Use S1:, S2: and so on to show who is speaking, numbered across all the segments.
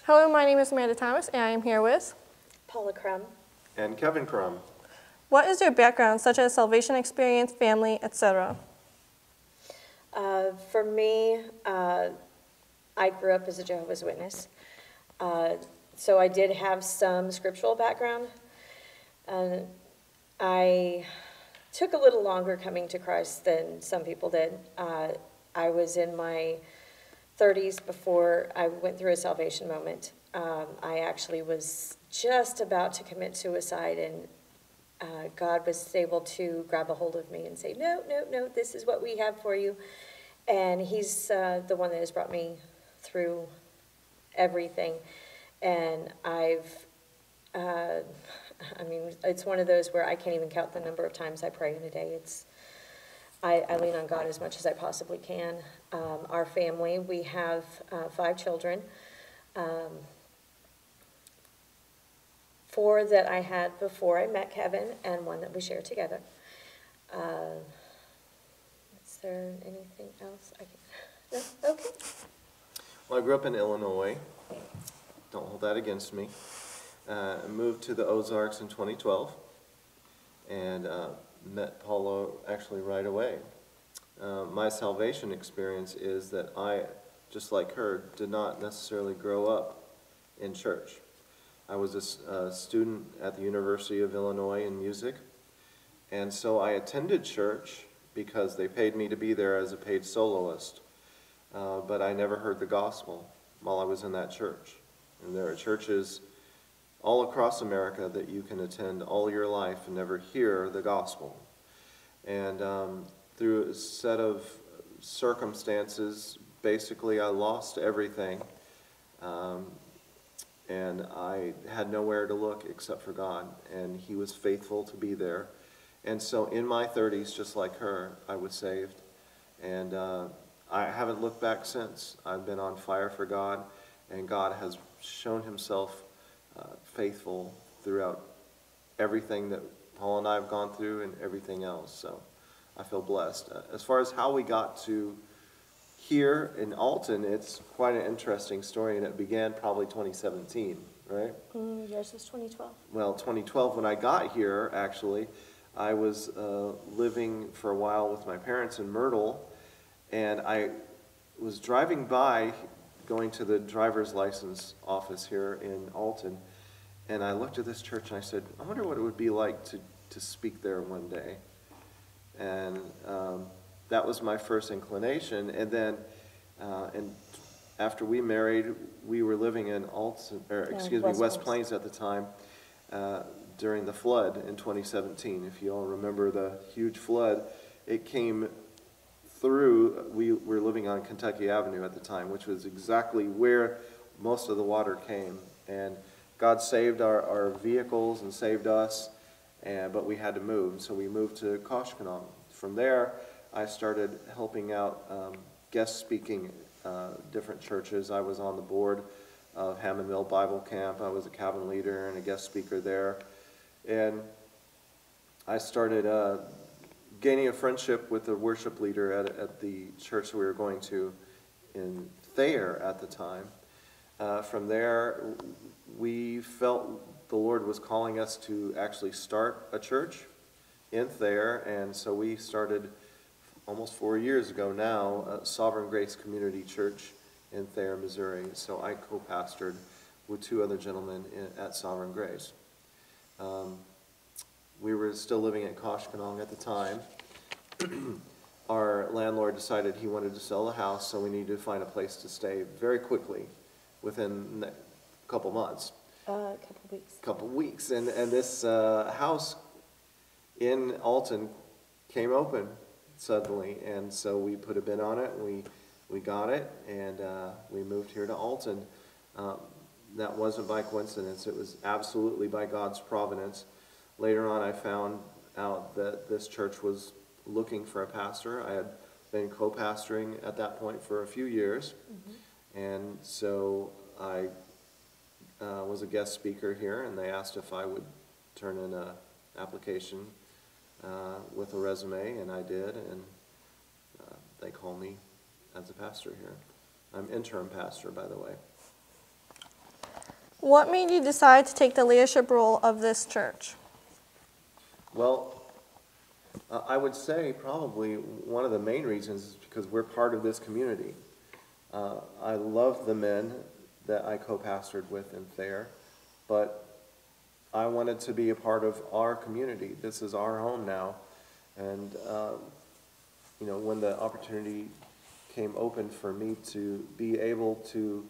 S1: Hello, my name is Amanda Thomas, and I am here with
S2: Paula Crum.
S3: And Kevin Crum.
S1: What is your background, such as salvation experience, family, etc.?
S2: For me, I grew up as a Jehovah's Witness, so I did have some scriptural background. I took a little longer coming to Christ than some people did. I was in my 30s before I went through a salvation moment. I actually was just about to commit suicide, and God was able to grab a hold of me and say, no, no, no, this is what we have for you. And he's the one that has brought me through everything. And it's one of those where I can't even count the number of times I pray in a day. I lean on God as much as I possibly can. Our family, we have 5 children. 4 that I had before I met Kevin, and 1 that we share together. Is there anything else I can? No? Okay.
S3: Well, I grew up in Illinois. Don't hold that against me. Moved to the Ozarks in 2012, and met Paula actually right away. My salvation experience is that I, just like her, did not necessarily grow up in church. I was a student at the University of Illinois in music, and so I attended church because they paid me to be there as a paid soloist, but I never heard the gospel while I was in that church. And there are churches all across America that you can attend all your life and never hear the gospel. And through a set of circumstances, basically I lost everything. And I had nowhere to look except for God, and He was faithful to be there. And so in my 30s, just like her, I was saved. And I haven't looked back since. I've been on fire for God, and God has shown Himself faithful throughout everything that Paul and I have gone through and everything else. So I feel blessed. As far as how we got to here in Alton, it's quite an interesting story, and it began probably 2017, right?
S2: Yours was 2012.
S3: Well, 2012, when I got here, actually, I was living for a while with my parents in Myrtle, and I was driving by, going to the driver's license office here in Alton, and I looked at this church and I said, I wonder what it would be like to speak there one day. And that was my first inclination. And then, and after we married, we were living in West Plains at the time, during the flood in 2017. If you all remember the huge flood, it came through. We were living on Kentucky Avenue at the time, which was exactly where most of the water came. And God saved our vehicles and saved us, but we had to move. So we moved to Koshkonong. From there, I started helping out, guest speaking different churches. I was on the board of Hammond Mill Bible Camp. I was a cabin leader and a guest speaker there. And I started gaining a friendship with the worship leader at the church that we were going to in Thayer at the time. From there, we felt the Lord was calling us to actually start a church in Thayer, and so we started almost 4 years ago now, Sovereign Grace Community Church in Thayer, Missouri. So I co-pastored with 2 other gentlemen at Sovereign Grace. We were still living at Koshkonong at the time. Our landlord decided he wanted to sell the house, so we needed to find a place to stay very quickly, within a couple months. Couple weeks. And this house in Alton came open suddenly, and so we put a bid on it. We got it, and we moved here to Alton. That wasn't by coincidence. It was absolutely by God's providence. Later on, I found out that this church was looking for a pastor. I had been co-pastoring at that point for a few years, and so I was a guest speaker here, and they asked if I would turn in an application with a resume, and I did, and they called me as a pastor here. I'm interim pastor, by the way.
S1: What made you decide to take the leadership role of this church?
S3: Well, I would say probably one of the main reasons is because we're part of this community. I love the men that I co-pastored with in Thayer, but I wanted to be a part of our community. This is our home now. And, when the opportunity came open for me to be able to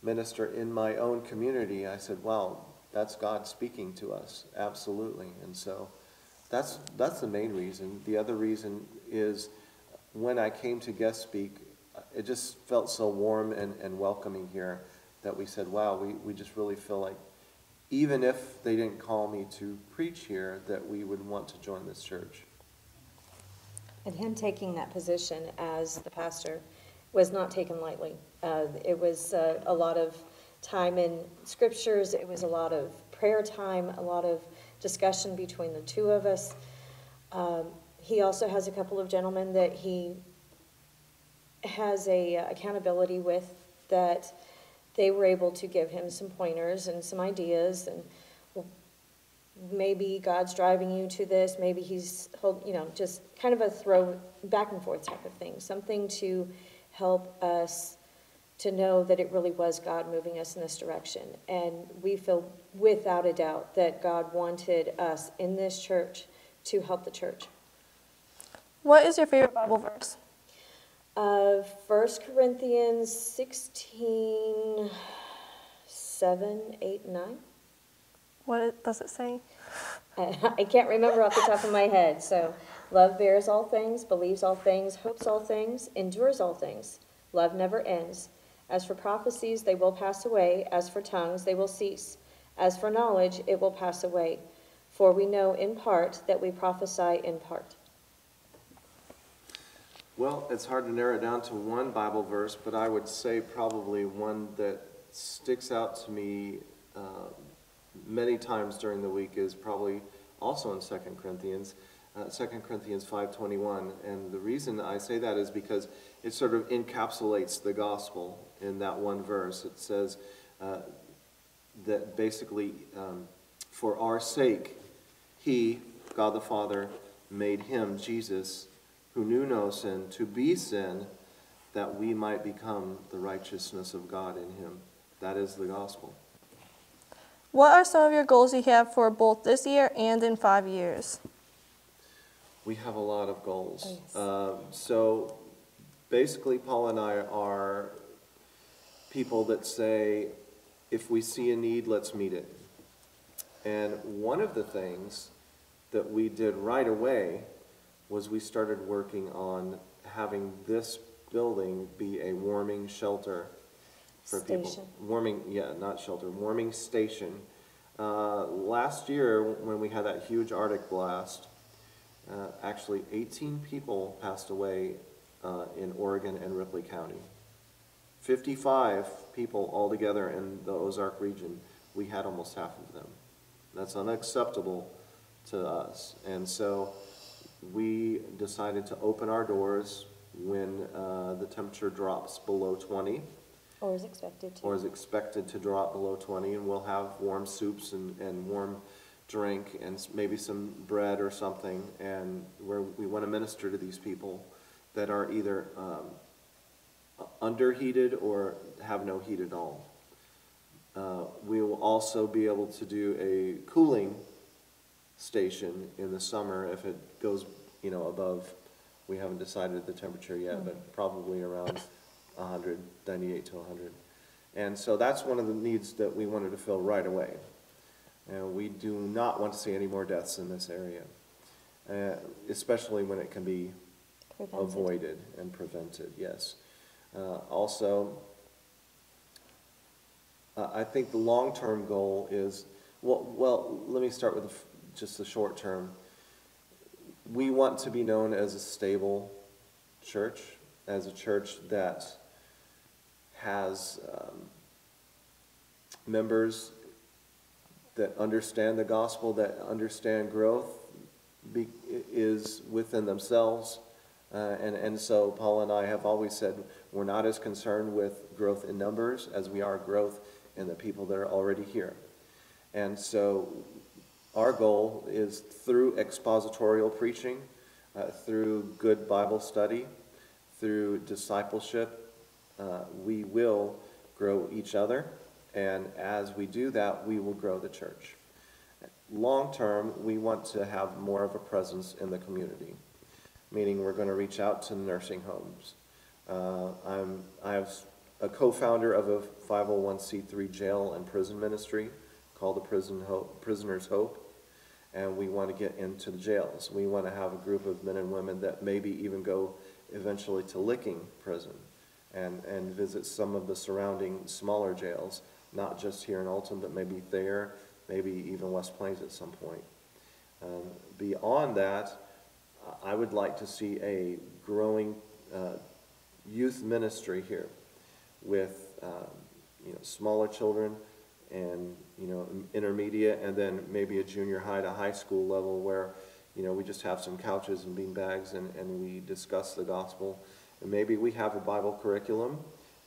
S3: minister in my own community, I said, wow, that's God speaking to us, absolutely. And so that's the main reason. The other reason is when I came to guest speak, it just felt so warm and welcoming here that we said, wow, we just really feel like even if they didn't call me to preach here, that we would want to join this church.
S2: And him taking that position as the pastor was not taken lightly. It was a lot of time in scriptures. It was a lot of prayer time, a lot of discussion between the two of us. He also has a couple of gentlemen that he has a accountability with, that they were able to give him some pointers and some ideas, and maybe God's driving you to this, maybe he's, just kind of a throw back and forth type of thing, something to help us to know that it really was God moving us in this direction. And we feel without a doubt that God wanted us in this church to help the church.
S1: What is your favorite Bible verse?
S2: 1 Corinthians 16, 7, 8, 9.
S1: What does it say?
S2: I can't remember off the top of my head. So, love bears all things, believes all things, hopes all things, endures all things. Love never ends. As for prophecies, they will pass away. As for tongues, they will cease. As for knowledge, it will pass away. For we know in part that we prophesy in part.
S3: Well, it's hard to narrow it down to one Bible verse, but I would say probably one that sticks out to me many times during the week is probably also in 2 Corinthians, 2 Corinthians 5:21. And the reason I say that is because it sort of encapsulates the gospel in that one verse. It says that basically, for our sake, he, God the Father, made him, Jesus, who knew no sin, to be sin, that we might become the righteousness of God in him. That is the gospel.
S1: What are some of your goals you have for both this year and in 5 years?
S3: We have a lot of goals.
S2: Oh, yes.
S3: So basically, Paula and I are people that say, if we see a need, let's meet it. And one of the things that we did right away was we started working on having this building be a warming shelter for people. Warming station. Last year, when we had that huge Arctic blast, actually 18 people passed away in Oregon and Ripley County. 55 people altogether in the Ozark region. We had almost half of them. That's unacceptable to us. And so we decided to open our doors when the temperature drops below 20.
S2: Or is expected to.
S3: Or is expected to drop below 20, and we'll have warm soups and warm drink and maybe some bread or something, and where we want to minister to these people that are either underheated or have no heat at all. We will also be able to do a cooling station in the summer if it goes, above. We haven't decided the temperature yet, but probably around 100, 98 to 100. And so that's one of the needs that we wanted to fill right away. And we do not want to see any more deaths in this area, especially when it can be avoided and prevented, yes. Also, I think the long-term goal is, well, let me start with just the short term. We want to be known as a stable church, as a church that has members that understand the gospel, that understand growth is within themselves. And so Paula and I have always said we're not as concerned with growth in numbers as we are growth and the people that are already here. And so our goal is through expositorial preaching, through good Bible study, through discipleship, we will grow each other, and as we do that, we will grow the church. Long term, we want to have more of a presence in the community, meaning we're going to reach out to nursing homes. I have a co-founder of a 501c3 jail and prison ministry called the Prisoner's Hope, and we want to get into the jails. We want to have a group of men and women that maybe even go eventually to Licking Prison and visit some of the surrounding smaller jails, not just here in Alton, but maybe Thayer, maybe even West Plains at some point. Beyond that, I would like to see a growing youth ministry here with smaller children and intermediate, and then maybe a junior high to high school level where we just have some couches and bean bags and we discuss the gospel. And maybe we have a Bible curriculum,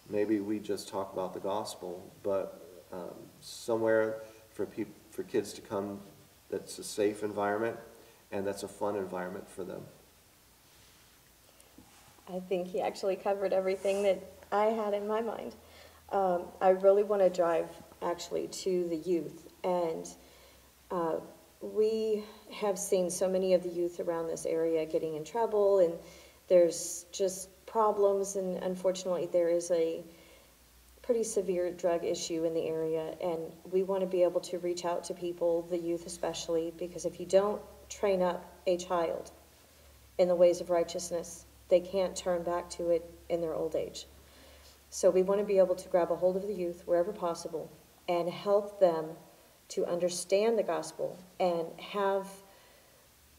S3: maybe we just talk about the gospel, but somewhere for kids to come that's a safe environment and that's a fun environment for them.
S2: I think he actually covered everything that I had in my mind. I really want to drive actually to the youth, and we have seen so many of the youth around this area getting in trouble, and there's just problems, and unfortunately there is a pretty severe drug issue in the area, and we want to be able to reach out to people, the youth especially, because if you don't train up a child in the ways of righteousness, they can't turn back to it in their old age. So we want to be able to grab a hold of the youth wherever possible and help them to understand the gospel and have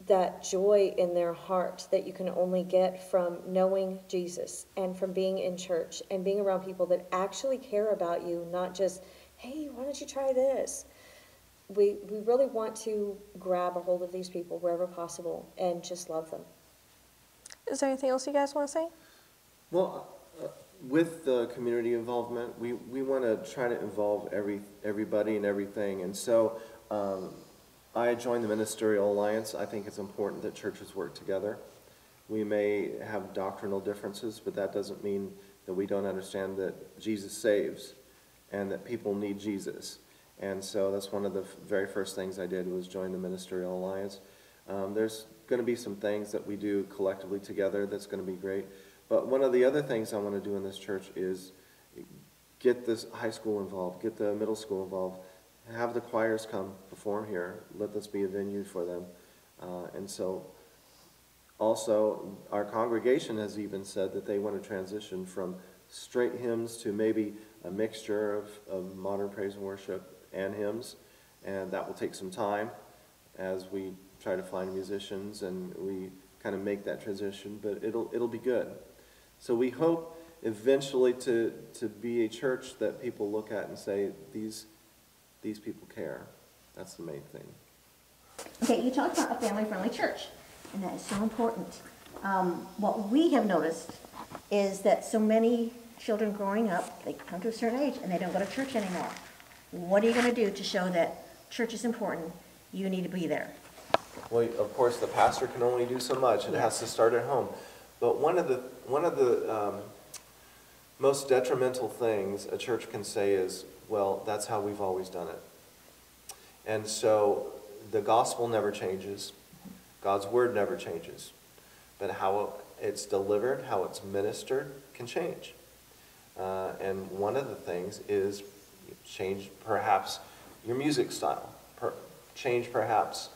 S2: that joy in their heart that you can only get from knowing Jesus and from being in church and being around people that actually care about you, not just, hey, why don't you try this? We really want to grab a hold of these people wherever possible and just love them.
S1: Is there anything else you guys want to say?
S3: Well, with the community involvement, we want to try to involve everybody and everything. And so I joined the Ministerial Alliance. I think it's important that churches work together. We may have doctrinal differences, but that doesn't mean that we don't understand that Jesus saves and that people need Jesus. And so that's one of the very first things I did was join the Ministerial Alliance. There's going to be some things that we do collectively together that's going to be great. But one of the other things I want to do in this church is get this high school involved, get the middle school involved, have the choirs come perform here, let this be a venue for them. And so also our congregation has even said that they want to transition from straight hymns to maybe a mixture of modern praise and worship and hymns, and that will take some time as we try to find musicians and we kind of make that transition, but it'll be good. So we hope eventually to be a church that people look at and say, these people care. That's the main thing.
S4: Okay, you talked about a family-friendly church, and that is so important. What we have noticed is that so many children growing up, they come to a certain age and they don't go to church anymore. What are you going to do to show that church is important? You need to be there.
S3: Well, of course, the pastor can only do so much. It has to start at home. But one of the most detrimental things a church can say is, well, that's how we've always done it. And so the gospel never changes. God's word never changes. But how it's delivered, how it's ministered can change. And one of the things is change perhaps your music style. Change perhaps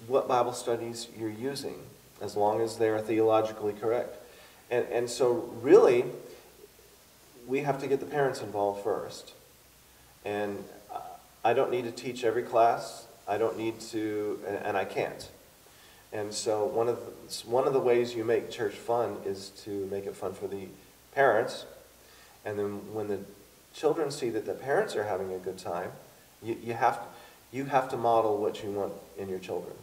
S3: what Bible studies you're using, as long as they're theologically correct. And so really, we have to get the parents involved first. And I don't need to teach every class. I don't need to, and I can't. And so one of the ways you make church fun is to make it fun for the parents. And then when the children see that the parents are having a good time, you have to model what you want in your children.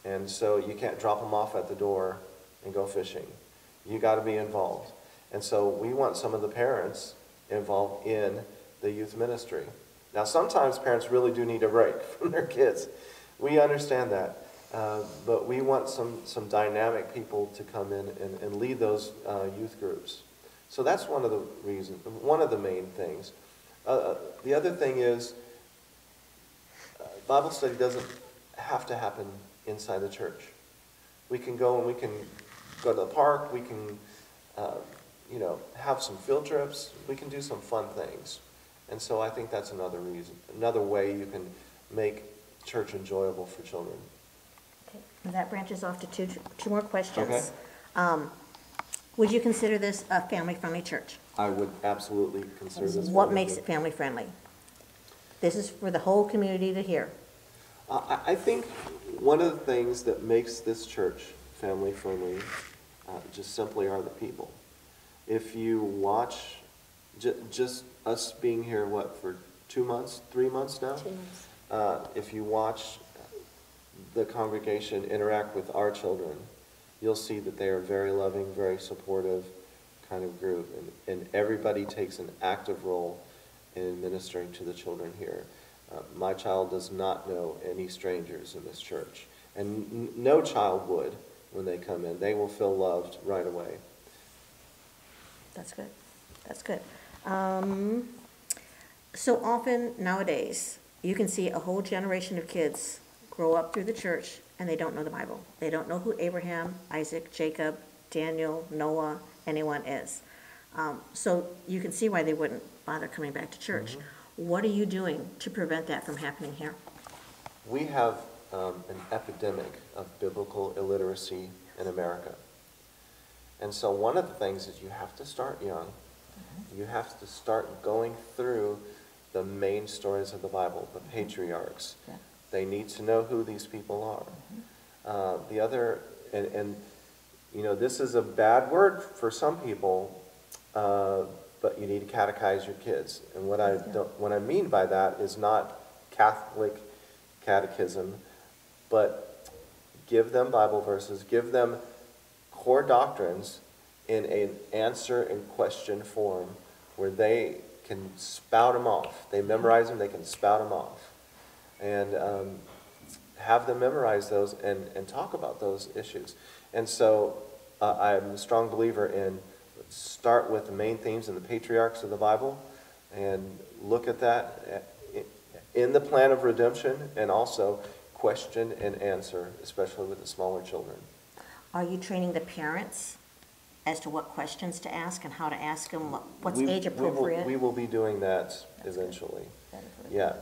S3: And so you can't drop them off at the door and go fishing. You got to be involved. And so we want some of the parents involved in the youth ministry. Now, sometimes parents really do need a break from their kids. We understand that. But we want some dynamic people to come in and lead those youth groups. So that's one of the reasons, one of the main things. The other thing is, Bible study doesn't have to happen inside the church. We can go and we can go to the park, we can have some field trips, we can do some fun things. And so I think that's another reason, another way you can make church enjoyable for children.
S4: Okay, and that branches off to two more questions.
S3: Okay.
S4: Would you consider this a family-friendly church?
S3: I would absolutely consider this.
S4: What makes it family-friendly? This is for the whole community to hear.
S3: I think one of the things that makes this church family-friendly just simply are the people. If you watch just us being here, for 2 months, 3 months now?
S2: 2 months.
S3: If you watch the congregation interact with our children, you'll see that they are very loving, very supportive kind of group. And everybody takes an active role in ministering to the children here. My child does not know any strangers in this church. And no child would when they come in. They will feel loved right away.
S4: That's good. That's good. So often nowadays, you can see a whole generation of kids grow up through the church and they don't know the Bible. They don't know who Abraham, Isaac, Jacob, Daniel, Noah, anyone is. So you can see why they wouldn't bother coming back to church. Mm-hmm. What are you doing to prevent that from happening here?
S3: We have an epidemic of biblical illiteracy in America. And so one of the things is you have to start young. Mm-hmm. You have to start going through the main stories of the Bible, the patriarchs. Yeah. They need to know who these people are. Mm-hmm. The other, and this is a bad word for some people, but you need to catechize your kids. And what I mean by that is not Catholic catechism, but give them Bible verses, give them core doctrines in an answer and question form where they can spout them off. They memorize them, they can spout them off. And have them memorize those and talk about those issues. And so I'm a strong believer in start with the main themes and the patriarchs of the Bible and look at that in the plan of redemption and also question and answer, especially with the smaller children.
S4: Are you training the parents as to what questions to ask and how to ask them, what's age appropriate?
S3: We will be doing that eventually. Yeah.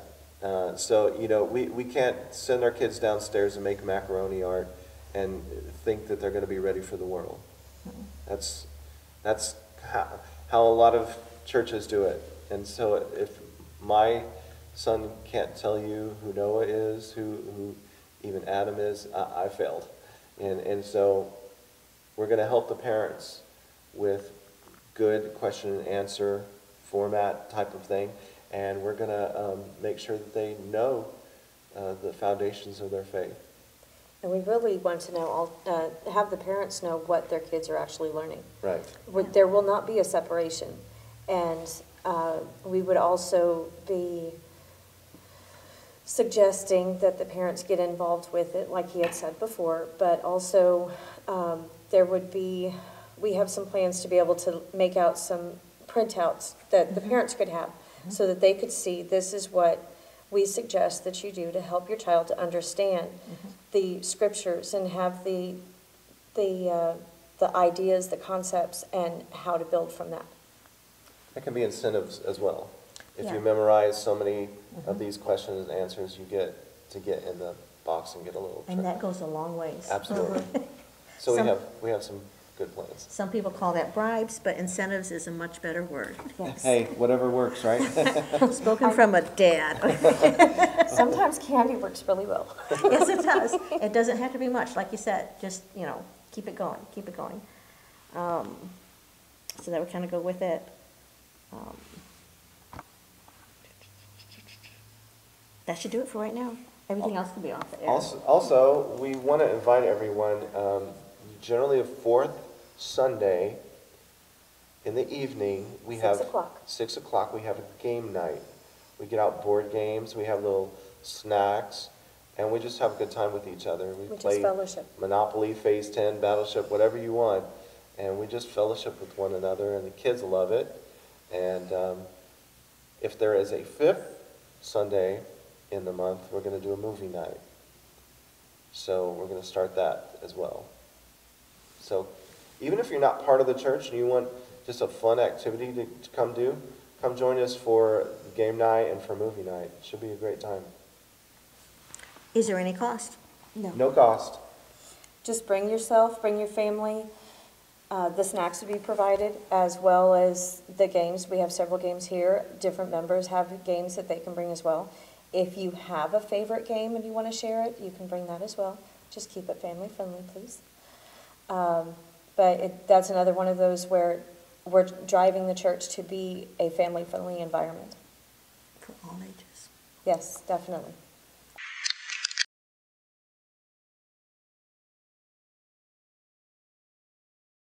S4: So,
S3: we can't send our kids downstairs and make macaroni art and think that they're going to be ready for the world. Mm-hmm. That's how a lot of churches do it. And so if my son can't tell you who Noah is, who even Adam is, I failed. And so we're going to help the parents with good question and answer format type of thing. And we're going to make sure that they know the foundations of their faith.
S2: And we really want to know, have the parents know what their kids are actually learning.
S3: Right.
S2: There will not be a separation. And we would also be suggesting that the parents get involved with it, like he had said before, but also we have some plans to be able to make out some printouts that the parents could have so that they could see this is what we suggest that you do to help your child to understand the scriptures and have the ideas, the concepts, and how to build from that.
S3: There can be incentives as well. If you memorize so many of these questions and answers, you get to get in the box and get a little.
S4: And that goes a long ways.
S3: Absolutely. So we have some good plans.
S4: Some people call that bribes, but incentives is a much better word. Yes.
S3: Hey, whatever works, right?
S4: Spoken from a dad.
S2: Sometimes candy works really well.
S4: Yes, it does. It doesn't have to be much, like you said. Just, keep it going, keep it going. So that would kind of go with it. That should do it for right now. Everything else can be off the air.
S3: Also, we want to invite everyone, generally the fourth Sunday in the evening, we
S2: 6
S3: have.
S2: o'clock.
S3: 6 o'clock, we have a game night. We get out board games, we have little snacks, and we just have a good time with each other.
S2: We just
S3: play
S2: fellowship.
S3: Monopoly, Phase 10, Battleship, whatever you want, and we just fellowship with one another, and the kids love it. And if there is a fifth Sunday in the month, we're going to do a movie night. So we're going to start that as well. So even if you're not part of the church and you want just a fun activity to come do, come join us for game night and for movie night. It should be a great time.
S4: Is there any cost?
S3: No cost.
S2: Just bring yourself, bring your family. The snacks will be provided, as well as the games. We have several games here. Different members have games that they can bring as well. If you have a favorite game and you want to share it, you can bring that as well. Just keep it family friendly, please. But that's another one of those where we're driving the church to be a family friendly environment.
S4: For all ages.
S2: Yes, definitely.